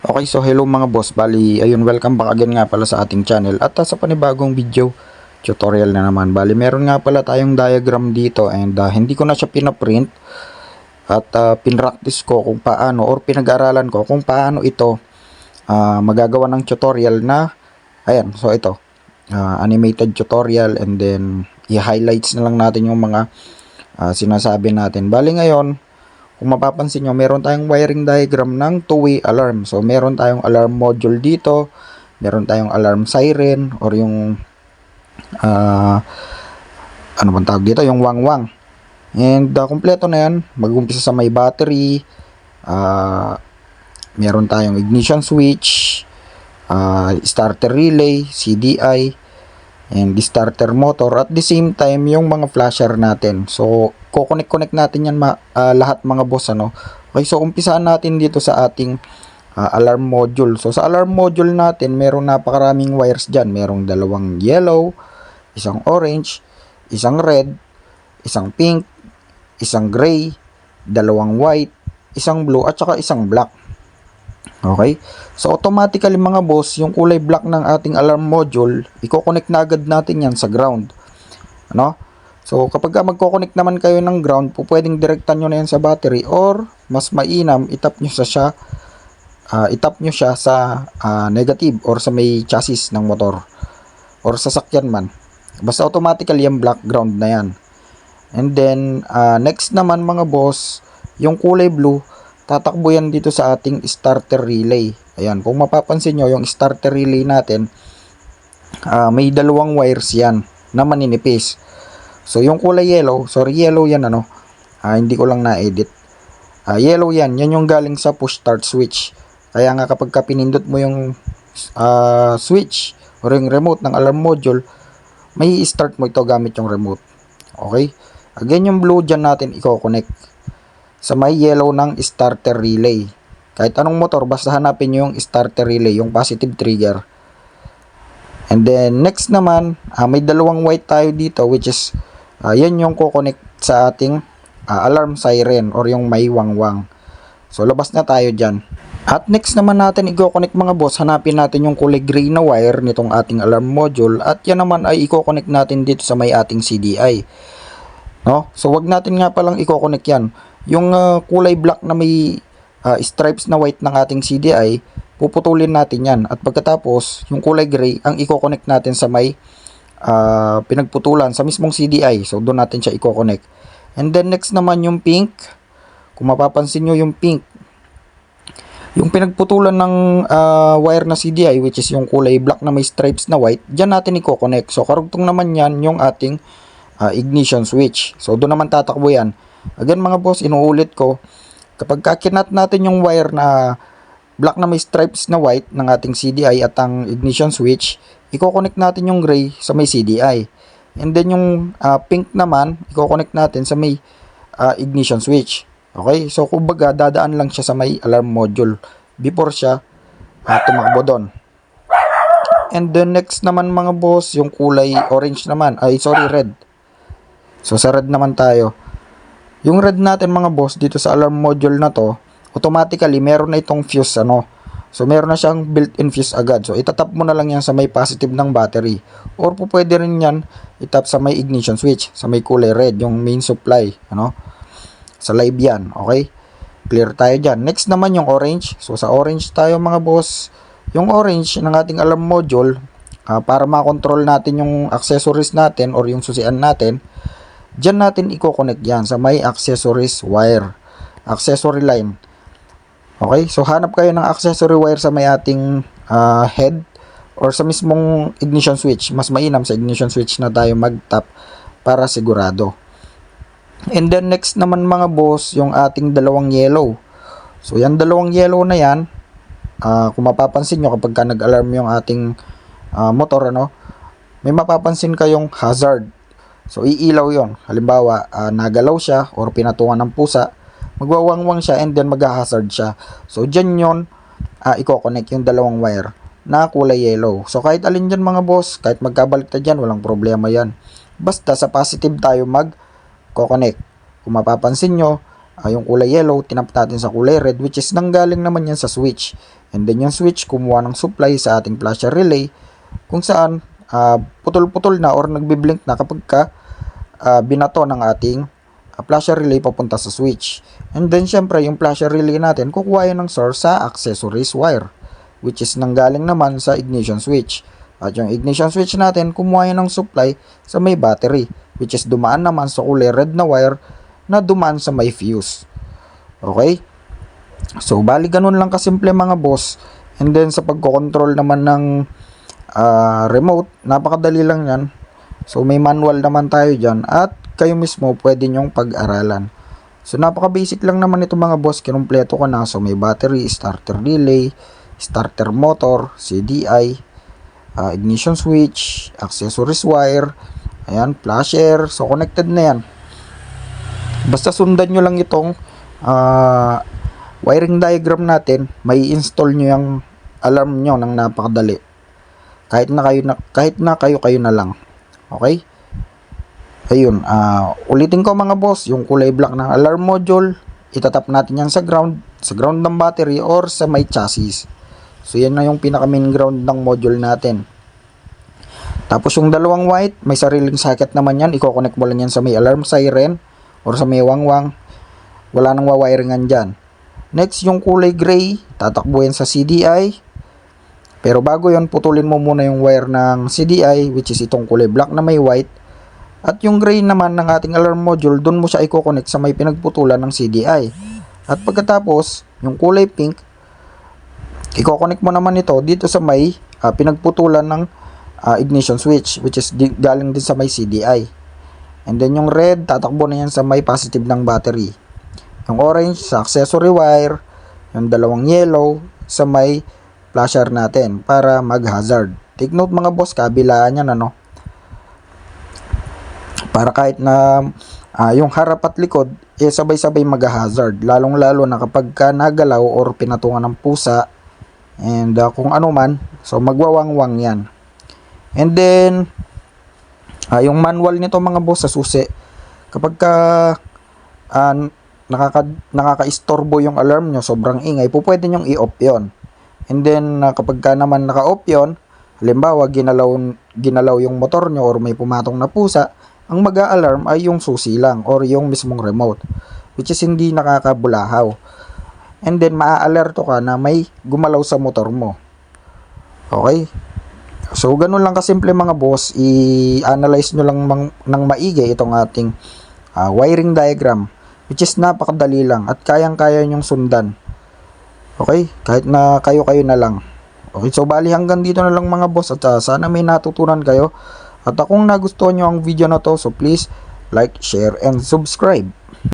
Okay, so hello mga boss. Bali, ayun, welcome back again nga pala sa ating channel at sa panibagong video tutorial na naman. Bali, meron nga pala tayong diagram dito and hindi ko na siya pinaprint at pinractice ko kung paano or pinag-aralan ko kung paano ito magagawa ng tutorial na ayan, so ito animated tutorial and then i-highlights na lang natin yung mga sinasabi natin. Bali ngayon, kung mapapansin nyo, meron tayong wiring diagram ng two-way alarm. So, meron tayong alarm module dito, meron tayong alarm siren, or yung, ano bang tawag dito, yung wang-wang. And, kompleto na yan. Mag-umpisa sa may battery, meron tayong ignition switch, starter relay, CDI, and the starter motor. At the same time, yung mga flasher natin. So, kukonek-connect natin yan lahat mga boss, ano. Okay, so umpisaan natin dito sa ating alarm module. So sa alarm module natin, meron napakaraming wires dyan. Merong dalawang yellow, isang orange, isang red, isang pink, isang gray, dalawang white, isang blue, at saka isang black. Okay, so automatically mga boss, yung kulay black ng ating alarm module, i-connect na agad natin yan sa ground, ano. So, kapag magko-connect naman kayo ng ground, po pwedeng direktan nyo na yan sa battery or mas mainam, itap nyo siya sa negative or sa may chassis ng motor or sasakyan man. Basta automatically yung black ground na yan. And then, next naman mga boss, yung kulay blue, tatakbo yan dito sa ating starter relay. Ayan, kung mapapansin nyo, yung starter relay natin, may dalawang wires yan na maninipis. So, yung kulay yellow, sorry, yellow yan, ano, hindi ko lang na-edit. Yellow yan yung galing sa push start switch. Kaya nga kapag pinindot mo yung switch or yung remote ng alarm module, may start mo ito gamit yung remote. Okay? Again, yung blue dyan natin i-connect sa may yellow ng starter relay. Kahit anong motor, basta hanapin nyo yung starter relay, yung positive trigger. And then, next naman, may dalawang white tayo dito, which is yan yung kukonect sa ating alarm siren or yung may wang-wang. So, labas na tayo dyan. At next naman natin i-connect mga boss, hanapin natin yung kulay gray na wire nitong ating alarm module at yan naman ay i-connect natin dito sa may ating CDI. No? So, wag natin nga palang i-connect yan. Yung kulay black na may stripes na white ng ating CDI, puputulin natin yan. At pagkatapos, yung kulay gray ang i-connect natin sa may pinagputulan sa mismong CDI. So, doon natin siya i-connect. And then, next naman yung pink. Kung mapapansin nyo yung pink, yung pinagputulan ng wire na CDI, which is yung kulay black na may stripes na white, dyan natin i-connect. So, karugtong naman yan yung ating ignition switch. So, doon naman tatakbo yan. Again, mga boss, inuulit ko, kapag kakinat natin yung wire na black na may stripes na white ng ating CDI at ang ignition switch, i-connect natin yung gray sa may CDI. And then yung pink naman, i-connect natin sa may ignition switch. Okay? So, kumbaga, dadaan lang siya sa may alarm module before siya tumakbo doon. And then next naman mga boss, yung kulay orange naman, red. So, sa red naman tayo. Yung red natin mga boss, dito sa alarm module na to, automatically, meron na itong fuse, ano. So, meron na siyang built-in fuse agad. So, itatap mo na lang yan sa may positive ng battery. Or po pwede rin yan itap sa may ignition switch, sa may kulay red, yung main supply, ano. Sa live yan, okay? Clear tayo dyan. Next naman yung orange. So, sa orange tayo mga boss. Yung orange ng ating alarm module, para makontrol natin yung accessories natin or yung susian natin, dyan natin i-connect yan sa may accessories wire, accessory line. Okay, so hanap kayo ng accessory wire sa may ating head or sa mismong ignition switch. Mas mainam sa ignition switch na tayo mag-tap para sigurado. And then next naman mga boss, yung ating dalawang yellow. So yan dalawang yellow na yan, kung mapapansin nyo kapag nag-alarm yung ating motor, ano, may mapapansin kayong hazard. So iilaw yon. Halimbawa, nagalaw siya or pinatungan ng pusa, magwawangwang siya and then mag-hazard siya. So, dyan yun, i-connect yung dalawang wire na kulay yellow. So, kahit alin dyan mga boss, kahit magkabaliktad dyan, walang problema yan. Basta sa positive tayo mag-connect. Kung mapapansin nyo, Yung kulay yellow, tinap natin sa kulay red, which is nanggaling naman yan sa switch. And then yung switch, kumuha ng supply sa ating flasher relay, kung saan putol-putol na or nagbiblink na kapag binato ng ating flasher relay papunta sa switch. And then syempre yung flasher relay natin, kukuha yan ng source sa accessories wire, which is nanggaling naman sa ignition switch. At yung ignition switch natin, kumuha yan ng supply sa may battery, which is dumaan naman sa kulay red na wire na dumaan sa may fuse. Okay? So, bali ganun lang kasimple mga boss. And then sa pagko-control naman ng remote, napakadali lang yan. So, may manual naman tayo dyan at kayo mismo pwede nyong pag-aralan. So, napaka-basic lang naman ito mga boss. Kinumpleto ko na. So, may battery, starter relay, starter motor, CDI, ignition switch, accessories wire, ayan, flasher. So, connected na yan. Basta sundan nyo lang itong wiring diagram natin, may install nyo yung alarm nyo ng napakadali. Kahit na kayo na lang. Okay? Ayun, ulitin ko mga boss, yung kulay black ng alarm module, itatap natin yan sa ground ng battery or sa may chassis. So yan na yung pinaka main ground ng module natin. Tapos yung dalawang white, may sariling socket naman yan, i-connect mo lang yan sa may alarm siren or sa may wangwang. Wala nang wawiringan dyan. Next, yung kulay gray, tatakbo yan sa CDI. Pero bago yun, putulin mo muna yung wire ng CDI, which is itong kulay black na may white. At yung gray naman ng ating alarm module, dun mo siya i-connect sa may pinagputulan ng CDI. At pagkatapos, yung kulay pink, i-connect mo naman ito dito sa may pinagputulan ng ignition switch, which is galing din sa may CDI. And then yung red, tatakbo na yan sa may positive ng battery. Yung orange sa accessory wire, yung dalawang yellow sa may flasher natin para mag-hazard. Take note mga boss, kabilaan yan ano. Para kahit na yung harap at likod, sabay-sabay mag-hazard. Lalong-lalo na kapag nagalaw or pinatungan ng pusa and kung ano man, so magwawangwang yan. And then, yung manual nito mga boss sa susi, kapag nakaka-istorbo yung alarm nyo, sobrang ingay, pwede nyong i-off yon. And then kapag naman naka-off yon, halimbawa ginalaw yung motor nyo or may pumatong na pusa, ang mag-a-alarm ay yung susi lang or yung mismong remote, which is hindi nakakabulahaw. And then maa-alerto ka na may gumalaw sa motor mo. Okay? So, ganun lang kasimple mga boss, i-analyze nyo lang ng maigi itong ating wiring diagram, which is napakadali lang at kayang-kaya nyong sundan. Okay? Kahit na kayo na lang. Okay, so bali hanggang dito na lang mga boss at sana may natutunan kayo. At kung nagustuhan nyo ang video na to, so please like, share, and subscribe.